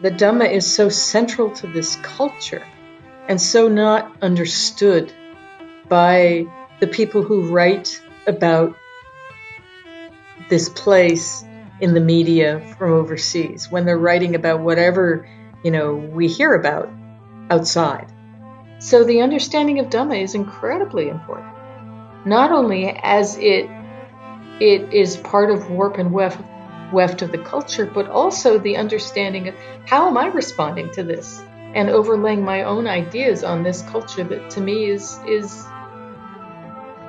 the Dhamma is so central to this culture and so not understood by the people who write about this place in the media from overseas, when they're writing about whatever, we hear about outside. So the understanding of Dhamma is incredibly important, not only as it is part of warp and weft of the culture, but also the understanding of how am I responding to this and overlaying my own ideas on this culture that to me is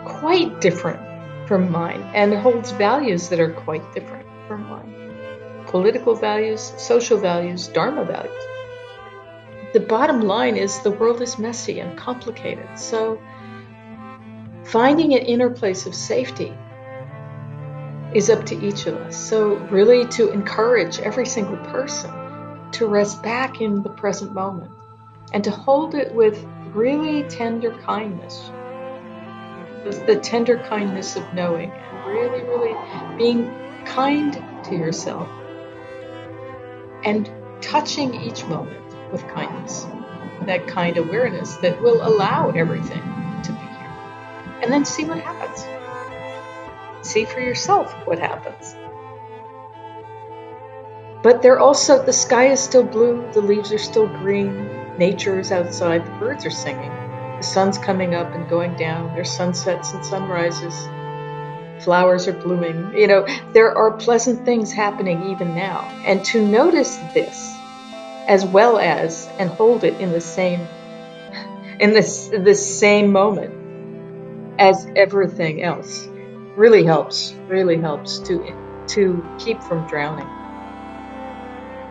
quite different from mine and holds values that are quite different from mine. Political values, social values, Dharma values. The bottom line is the world is messy and complicated. So finding an inner place of safety is up to each of us. So really to encourage every single person to rest back in the present moment and to hold it with really tender kindness. The tender kindness of knowing and really, really being kind to yourself and touching each moment with kindness, that kind awareness that will allow everything to be here. And then see what happens. See for yourself what happens. But the sky is still blue, the leaves are still green, nature is outside, the birds are singing, the sun's coming up and going down, there's sunsets and sunrises, flowers are blooming. There are pleasant things happening even now. And to notice this, as well as, and hold it in the same moment as everything else, really helps to keep from drowning.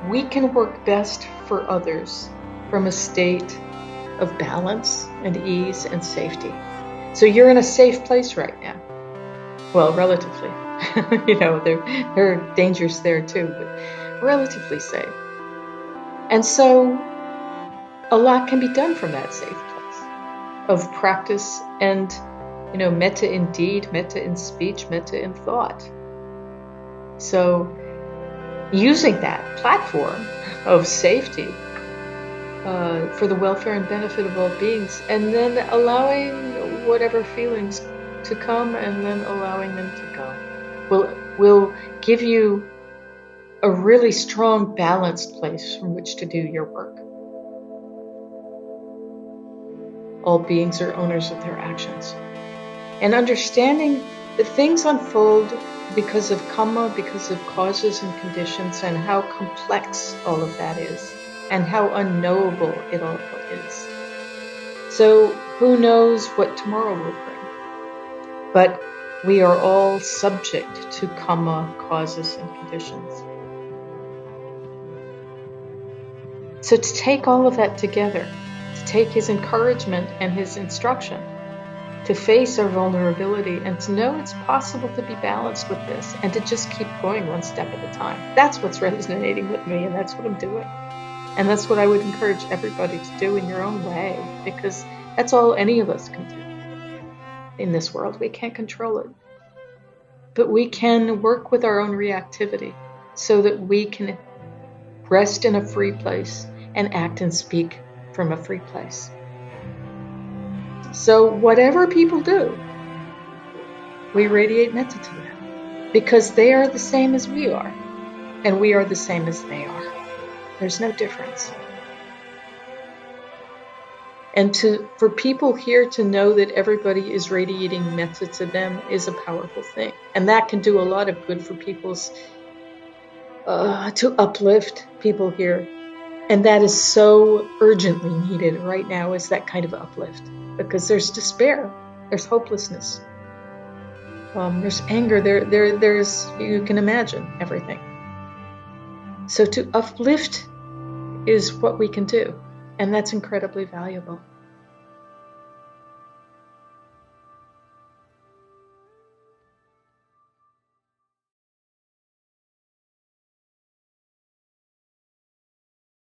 We can work best for others from a state of balance and ease and safety. So you're in a safe place right now. Well, relatively. There are dangers there too, but relatively safe. And so a lot can be done from that safe place of practice and, metta in deed, metta in speech, metta in thought. So using that platform of safety for the welfare and benefit of all beings, and then allowing whatever feelings to come and then allowing them to go will give you a really strong, balanced place from which to do your work. All beings are owners of their actions. And understanding that things unfold because of karma, because of causes and conditions, and how complex all of that is, and how unknowable it all is. So who knows what tomorrow will bring? But we are all subject to karma, causes, and conditions. So to take all of that together, to take his encouragement and his instruction, to face our vulnerability and to know it's possible to be balanced with this and to just keep going one step at a time. That's what's resonating with me, and that's what I'm doing. And that's what I would encourage everybody to do in your own way, because that's all any of us can do in this world. We can't control it. But we can work with our own reactivity so that we can rest in a free place and act and speak from a free place. So whatever people do, we radiate metta to them because they are the same as we are, and we are the same as they are. There's no difference. And for people here to know that everybody is radiating metta to them is a powerful thing. And that can do a lot of good for people's, to uplift people here. And that is so urgently needed right now, is that kind of uplift. Because there's despair, there's hopelessness, there's anger, there's, you can imagine everything. So to uplift is what we can do, and that's incredibly valuable.